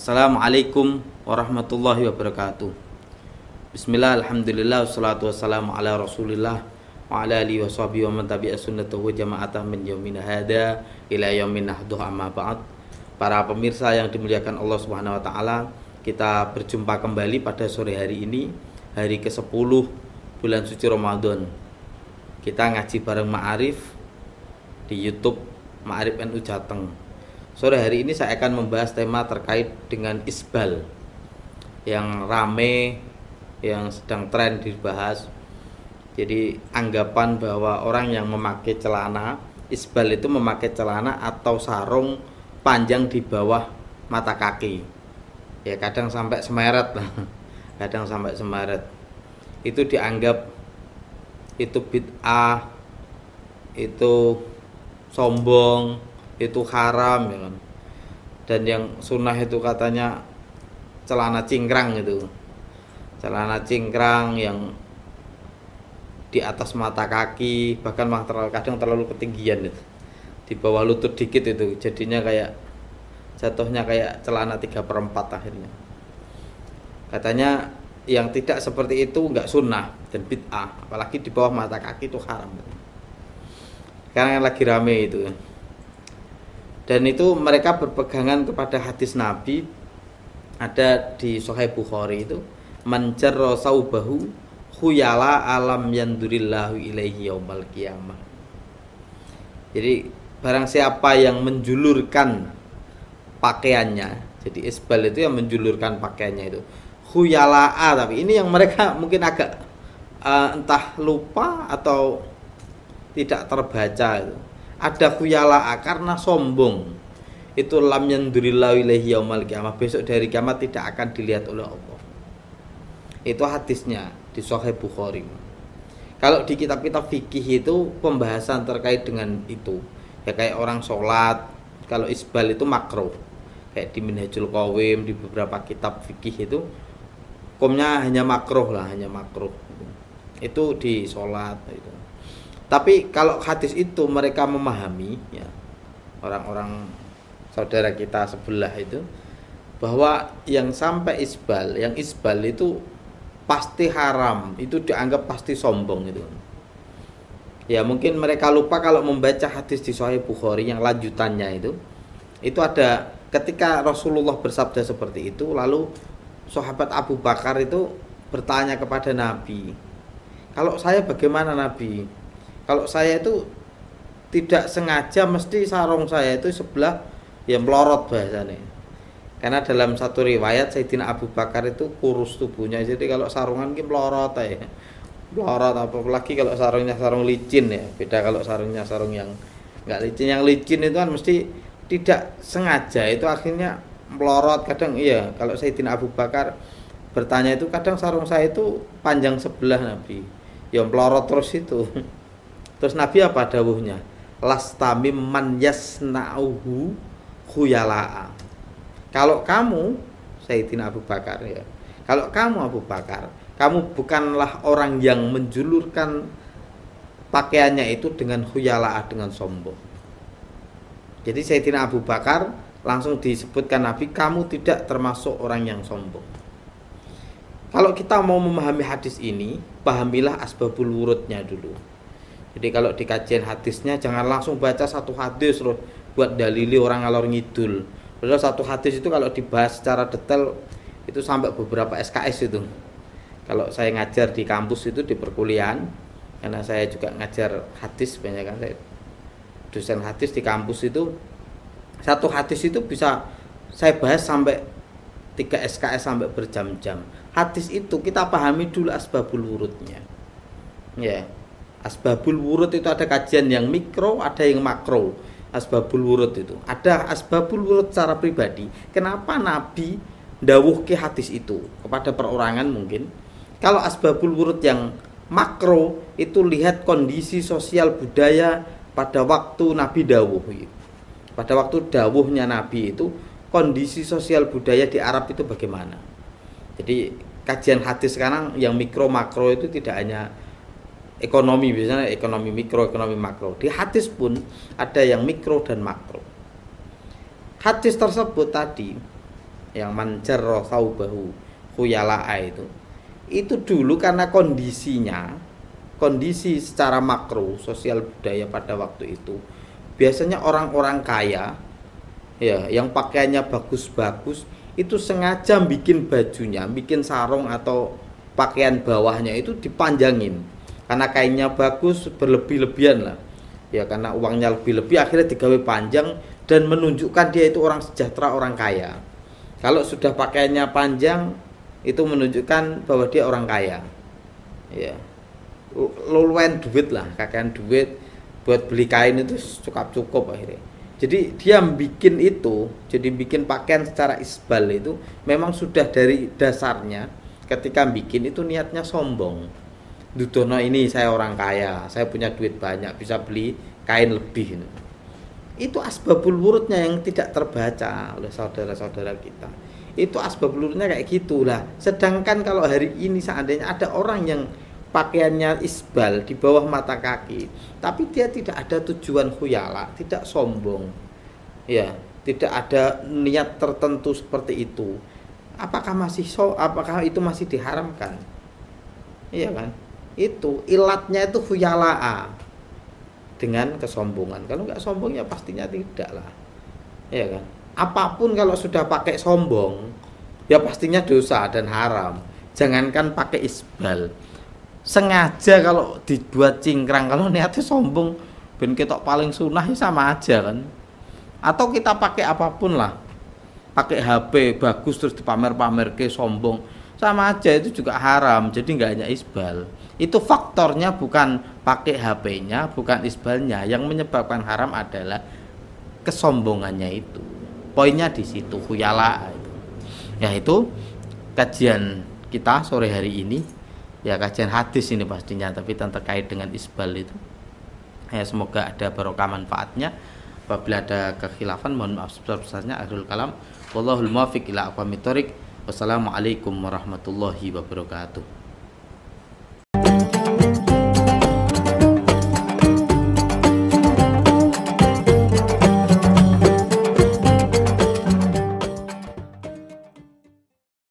Assalamualaikum warahmatullahi wabarakatuh. Bismillah, alhamdulillah, wassalatu wassalamu ala rasulillah wa ala alihi wa sahbihi wa man tabi'a sunnatahu jama'atah min yaumin hada ila yaumin nahduh amma ba'd. Para pemirsa yang dimuliakan Allah Subhanahu wa taala, kita berjumpa kembali pada sore hari ini, hari ke-10 bulan suci Ramadan. Kita ngaji bareng Ma'arif di YouTube Ma'arif NU Jateng. Sore hari ini saya akan membahas tema terkait dengan isbal yang rame, yang sedang tren dibahas. Jadi anggapan bahwa orang yang memakai celana isbal itu memakai celana atau sarung panjang di bawah mata kaki. Ya kadang sampai semeret lah. Kadang sampai semeret. Itu dianggap itu bid'ah, itu sombong, itu haram ya kan. Dan yang sunnah itu katanya celana cingkrang itu. Celana cingkrang yang di atas mata kaki, bahkan kadang terlalu ketinggian itu. Di bawah lutut dikit itu, jadinya kayak jatuhnya kayak celana 3/4 akhirnya. Katanya yang tidak seperti itu enggak sunnah dan bid'ah, apalagi di bawah mata kaki itu haram. Karena lagi rame itu. Dan itu mereka berpegangan kepada hadis Nabi, ada di Sahih Bukhari itu, man jarra saubahu khuyala alam yandurillahu ilaihi yaumal qiyamah. Jadi barang siapa yang menjulurkan pakaiannya, jadi isbal itu yang menjulurkan pakaiannya itu khuyala'a, tapi ini yang mereka mungkin agak entah lupa atau tidak terbaca itu. Ada khuyala'a karena sombong. Itu lam yandurillahu ilaihi yaumal qiyamah, besok dari kiamat tidak akan dilihat oleh Allah. Itu hadisnya di Sahih Bukhari. Kalau di kitab-kitab fikih itu pembahasan terkait dengan itu, ya kayak orang sholat, kalau isbal itu makruh. Kayak di Minhajul Qawim, di beberapa kitab fikih itu hukumnya hanya makruh lah, hanya makruh. Itu di sholat itu. Tapi kalau hadis itu mereka memahami, ya orang-orang saudara kita sebelah itu, bahwa yang sampai isbal, yang isbal itu pasti haram, itu dianggap pasti sombong itu. Ya mungkin mereka lupa kalau membaca hadis di Sahih Bukhari yang lanjutannya itu ada ketika Rasulullah bersabda seperti itu, lalu sahabat Abu Bakar itu bertanya kepada Nabi, kalau saya bagaimana Nabi? Kalau saya itu tidak sengaja, mesti sarung saya itu sebelah yang melorot bahasanya. Karena dalam satu riwayat Sayyidina Abu Bakar itu kurus tubuhnya, jadi kalau sarungan ini melorot ya. Melorot, apalagi kalau sarungnya sarung licin ya. Beda kalau sarungnya sarung yang enggak licin. Yang licin itu kan mesti tidak sengaja, itu akhirnya melorot. Kadang iya, kalau Sayyidina Abu Bakar bertanya itu, kadang sarung saya itu panjang sebelah Nabi. Ya melorot terus itu. Terus Nabi apa dawuhnya? Lastamim man yasna'uhu khuyala'a. Kalau kamu Sayyidina Abu Bakar ya. Kalau kamu Abu Bakar, kamu bukanlah orang yang menjulurkan pakaiannya itu dengan khuyala'a, dengan sombong. Jadi Sayyidina Abu Bakar langsung disebutkan Nabi, kamu tidak termasuk orang yang sombong. Kalau kita mau memahami hadis ini, pahamilah asbabul wurudnya dulu. Jadi kalau di kajian hadisnya jangan langsung baca satu hadis loh buat dalili orang ngalor ngidul. Padahal satu hadis itu kalau dibahas secara detail itu sampai beberapa SKS itu. Kalau saya ngajar di kampus itu di perkuliahan, karena saya juga ngajar hadis banyak kan, saya dosen hadis di kampus itu, satu hadis itu bisa saya bahas sampai 3 SKS sampai berjam-jam. Hadis itu kita pahami dulu asbabul wurudnya. Ya. Asbabul wurud itu ada kajian yang mikro, ada yang makro. Asbabul wurud itu ada asbabul wurud secara pribadi. Kenapa Nabi dawuhke hadis itu kepada perorangan mungkin? Kalau asbabul wurud yang makro itu lihat kondisi sosial budaya pada waktu Nabi dawuh. Pada waktu dawuhnya Nabi itu kondisi sosial budaya di Arab itu bagaimana? Jadi kajian hadis sekarang yang mikro makro itu tidak hanya ekonomi, biasanya ekonomi mikro, ekonomi makro. Di hadis pun ada yang mikro dan makro. Hadis tersebut tadi yang manjarra thawbahu khuyala'a itu dulu karena kondisi secara makro sosial budaya pada waktu itu biasanya orang-orang kaya ya yang pakaiannya bagus-bagus itu sengaja bikin bajunya, bikin sarung atau pakaian bawahnya itu dipanjangin karena kainnya bagus, berlebih-lebihan lah ya, karena uangnya lebih-lebih akhirnya digawe panjang dan menunjukkan dia itu orang sejahtera, orang kaya. Kalau sudah pakaiannya panjang itu menunjukkan bahwa dia orang kaya ya, luwen duit lah, kakean duit buat beli kain itu cukup akhirnya. Jadi dia bikin itu, jadi bikin pakaian secara isbal itu memang sudah dari dasarnya ketika bikin itu niatnya sombong. Dudono ini saya orang kaya, saya punya duit banyak, bisa beli kain lebih. Itu asbabul wurudnya yang tidak terbaca oleh saudara-saudara kita. Itu asbabul wurudnya kayak gitulah. Sedangkan kalau hari ini seandainya ada orang yang pakaiannya isbal di bawah mata kaki, tapi dia tidak ada tujuan khuyala, tidak sombong, ya, tidak ada niat tertentu seperti itu. Apakah itu masih diharamkan? Iya kan? Itu ilatnya itu khuyala'a dengan kesombongan. Kalau nggak sombong ya pastinya tidak lah, ya kan? Apapun kalau sudah pakai sombong, ya pastinya dosa dan haram. Jangankan pakai isbal, sengaja kalau dibuat cingkrang, kalau niatnya sombong ben ketok paling sunah ya sama aja kan. Atau kita pakai apapun lah, pakai HP bagus terus dipamer-pamer ke sombong, sama aja itu juga haram. Jadi nggak hanya isbal, itu faktornya bukan pakai HP-nya, bukan isbalnya. Yang menyebabkan haram adalah kesombongannya itu. Poinnya di situ, khuyala itu. Ya itu kajian kita sore hari ini. Ya kajian hadis ini pastinya, tapi terkait dengan isbal itu. Ya semoga ada barokah manfaatnya. Apabila ada kekhilafan mohon maaf sebesar-besarnya. Akhirul kalam. Wallahul muwaffiq ila aqwamit thoriq. Wassalamualaikum warahmatullahi wabarakatuh.